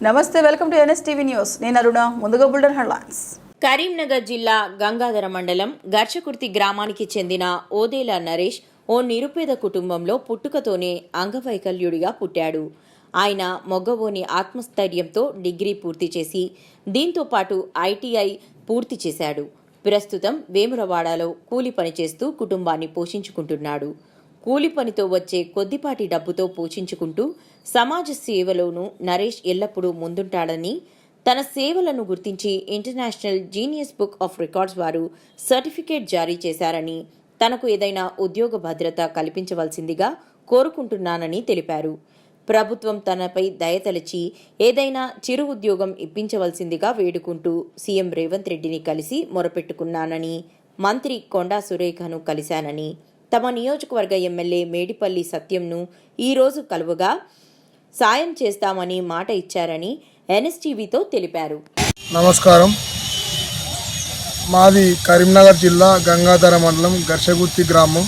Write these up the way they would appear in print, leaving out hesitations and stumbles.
నమస్తే, welcome to NSTV news. నేను అరుణ. ముందుగా బుల్డన్ హెడ్లైన్స్. కరీంనగర్ జిల్లా గంగాధర మండలం గర్చకుర్తి గ్రామానికి చెందిన ఓదేల నరేష్ ఓ నిరుపేద కుటుంబంలో పుట్టుకతోనే అంగవైకల్యుడిగా పుట్టాడు. ఆయన మొగ్గవోని ఆత్మస్థైర్యంతో డిగ్రీ పూర్తి చేసి దీంతో పాటు ఐటీఐ పూర్తి చేశాడు. ప్రస్తుతం వేములవాడలో కూలి పని చేస్తూ కుటుంబాన్ని పోషించుకుంటున్నాడు. కూలి పనితో వచ్చే కొద్దిపాటి డబ్బుతో పోషించుకుంటూ సమాజ సేవలోనూ నరేష్ ఎల్లప్పుడూ ముందుంటాడని, తన సేవలను గుర్తించి international genius book of records వారు సర్టిఫికేట్ జారీ చేశారని, తనకు ఏదైనా ఉద్యోగ భద్రత కల్పించవలసిందిగా కోరుకుంటున్నానని తెలిపారు. ప్రభుత్వం తనపై దయతలచి ఏదైనా చిరు ఉద్యోగం ఇప్పించవలసిందిగా వేడుకుంటూ సీఎం రేవంత్ రెడ్డిని కలిసి మొరపెట్టుకున్నానని, మంత్రి కొండా సురేఖను కలిశానని, తమ నియోజకవర్గ ఎమ్మెల్యే మేడిపల్లి సత్యంను ఈరోజు కలువగా సాయం చేస్తామని మాట ఇచ్చారని ఎన్ఎస్టీవీతో తెలిపారు. నమస్కారం. మాది కరీంనగర్ జిల్లా గంగాధర మండలం గర్చగుర్తి గ్రామం.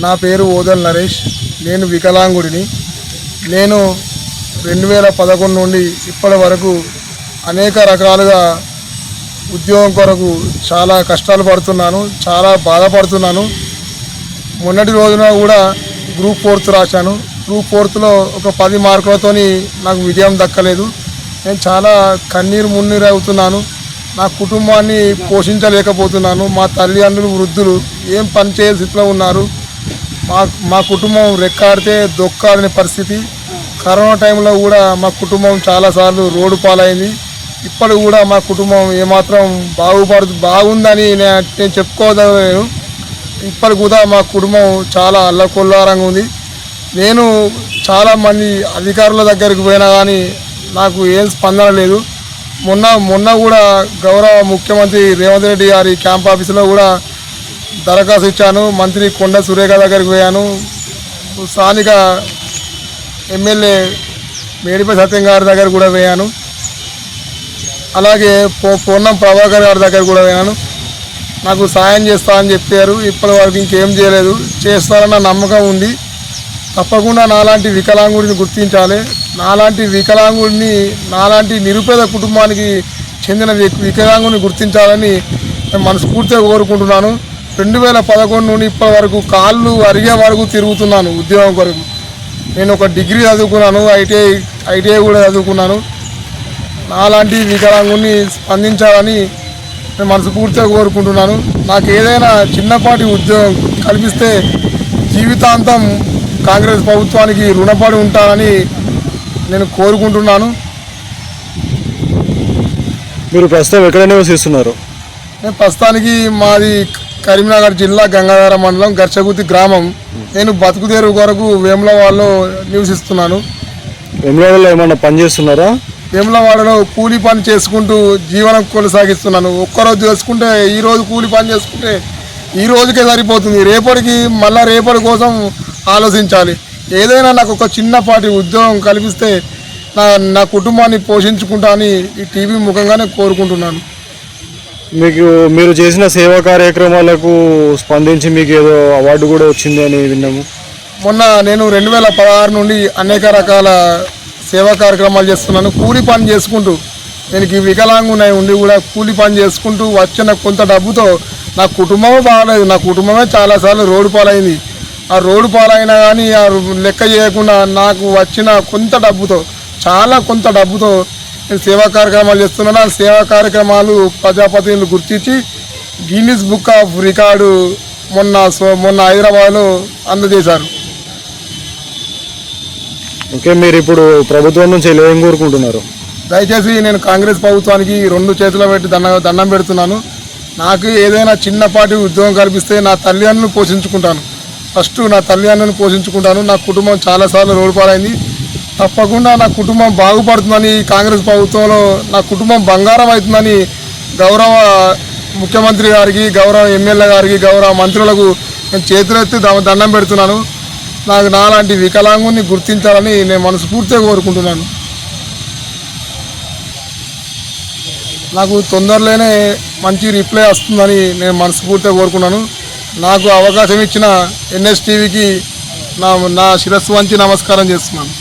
నా పేరు ఓదెల నరేష్. నేను వికలాంగుడిని. నేను 2011 నుండి ఇప్పటి వరకు అనేక రకాలుగా ఉద్యోగం కొరకు చాలా కష్టాలు పడుతున్నాను, చాలా బాధపడుతున్నాను. మొన్నటి రోజున కూడా గ్రూప్ 4 రాశాను. గ్రూప్ 4లో ఒక 10 మార్కులతో నాకు విజయం దక్కలేదు. నేను చాలా కన్నీరు మున్నీరు అవుతున్నాను. నా కుటుంబాన్ని పోషించలేకపోతున్నాను. మా తల్లిదండ్రులు వృద్ధులు ఏం పని చేసే స్థితిలో ఉన్నారు. మా కుటుంబం రెక్కాడితే దొక్కాలనే పరిస్థితి. కరోనా టైంలో కూడా మా కుటుంబం చాలాసార్లు రోడ్డు పాలైంది. ఇప్పుడు కూడా మా కుటుంబం ఏమాత్రం బాగుందని నేను చెప్పుకోదలేను. ఇప్పటికి కూడా మా కుటుంబం చాలా అల్లకొల్లారంగా ఉంది. నేను చాలామంది అధికారుల దగ్గరికి పోయినా కానీ నాకు ఏం స్పందన లేదు. మొన్న కూడా గౌరవ ముఖ్యమంత్రి రేవంత్ రెడ్డి గారి క్యాంప్ ఆఫీసులో కూడా దరఖాస్తు ఇచ్చాను. మంత్రి కొండా సురేఖ దగ్గరికి పోయాను. స్థానిక ఎమ్మెల్యే మేడిపల్లి సత్యం గారి దగ్గర కూడా పోయాను. అలాగే పొన్నం ప్రభాకర్ గారి దగ్గర కూడా పోయాను. నాకు సాయం చేస్తా అని చెప్పారు. ఇప్పటి వరకు ఇంకేం చేయలేదు. చేస్తారన్న నమ్మకం ఉంది. తప్పకుండా నాలాంటి వికలాంగుడిని గుర్తించాలి. నాలాంటి వికలాంగుడిని, నాలాంటి నిరుపేద కుటుంబానికి చెందిన వికలాంగుడిని గుర్తించాలని నేను మనస్ఫూర్తిగా కోరుకుంటున్నాను. 2011 నుండి ఇప్పటి వరకు కాళ్ళు అరిగే వరకు తిరుగుతున్నాను ఉద్యోగం కొరకు. నేను ఒక డిగ్రీ చదువుకున్నాను, ఐటీఐ కూడా చదువుకున్నాను. నాలాంటి వికలాంగుడిని స్పందించాలని నేను మనస్ఫూర్తిగా కోరుకుంటున్నాను. నాకు ఏదైనా చిన్నపాటి ఉద్యోగం కల్పిస్తే జీవితాంతం కాంగ్రెస్ ప్రభుత్వానికి రుణపడి ఉంటానని నేను కోరుకుంటున్నాను. మీరు ప్రస్తుతం ఎక్కడ నివసిస్తున్నారు? నేను ప్రస్తుతానికి మాది కరీంనగర్ జిల్లా గంగాధర మండలం గర్చగుర్తి గ్రామం. నేను బతుకుదేరు కొరకు వేములవాడలో నివసిస్తున్నాను. వేములవాడలో ఏమన్నా పని చేస్తున్నారా? వేములవాడలో కూలి పని చేసుకుంటూ జీవనం కొనసాగిస్తున్నాను. ఒక్కరోజు చేసుకుంటే ఈరోజు కూలి పని చేసుకుంటే ఈ రోజుకే సరిపోతుంది. రేపటి కోసం ఆలోచించాలి. ఏదైనా నాకు ఒక చిన్నపాటి ఉద్యోగం కల్పిస్తే నా కుటుంబాన్ని పోషించుకుంటా అని ఈ టీవీ ముఖంగానే కోరుకుంటున్నాను. మీరు చేసిన సేవా కార్యక్రమాలకు స్పందించి మీకు ఏదో అవార్డు కూడా వచ్చింది అని విన్నాము. మొన్న నేను 2016 నుండి అనేక రకాల సేవా కార్యక్రమాలు చేస్తున్నాను. కూలి పని చేసుకుంటూ, నేను వికలాంగునై ఉండి కూడా కూలి పని చేసుకుంటూ వచ్చిన కొంత డబ్బుతో నా కుటుంబమే బాగాలేదు. నా కుటుంబమే చాలాసార్లు రోడ్డు పాలైంది. ఆ రోడ్డు పాలైనా కానీ ఆ లెక్క చేయకుండా నాకు వచ్చిన కొంత డబ్బుతో నేను సేవా కార్యక్రమాలు చేస్తున్నాను. ఆ సేవా కార్యక్రమాలు ప్రజాప్రతినిధులు గుర్తించి గిన్నిస్ బుక్ ఆఫ్ రికార్డు మొన్న హైదరాబాద్లో అందజేశారు. ఓకే, మీరు ఇప్పుడు ప్రభుత్వం నుంచి ఏం కోరుకుంటున్నారు? దయచేసి నేను కాంగ్రెస్ ప్రభుత్వానికి 2 చేతులు పెట్టి దండం పెడుతున్నాను. నాకు ఏదైనా చిన్నపాటి ఉద్యోగం కల్పిస్తే నా తల్లిదండ్రులను పోషించుకుంటాను. ఫస్ట్ నా తల్లిదండ్రులను పోషించుకుంటాను. నా కుటుంబం చాలాసార్లు రోడ్డు పాలైంది. తప్పకుండా నా కుటుంబం బాగుపడుతుందని, కాంగ్రెస్ ప్రభుత్వంలో నా కుటుంబం బంగారం అవుతుందని గౌరవ ముఖ్యమంత్రి గారికి, గౌరవ ఎమ్మెల్యే గారికి, గౌరవ మంత్రులకు నేను చేతులెత్తి దండం పెడుతున్నాను. నాలాంటి వికలాంగుని గుర్తించాలని నేను మనస్ఫూర్తిగా కోరుకుంటున్నాను. నాకు తొందరలోనే మంచి రిప్లై వస్తుందని నేను మనస్ఫూర్తిగా కోరుకున్నాను. నాకు అవకాశం ఇచ్చిన ఎన్ఎస్టీవీకి నా శిరస్సు వంచి నమస్కారం చేస్తున్నాను.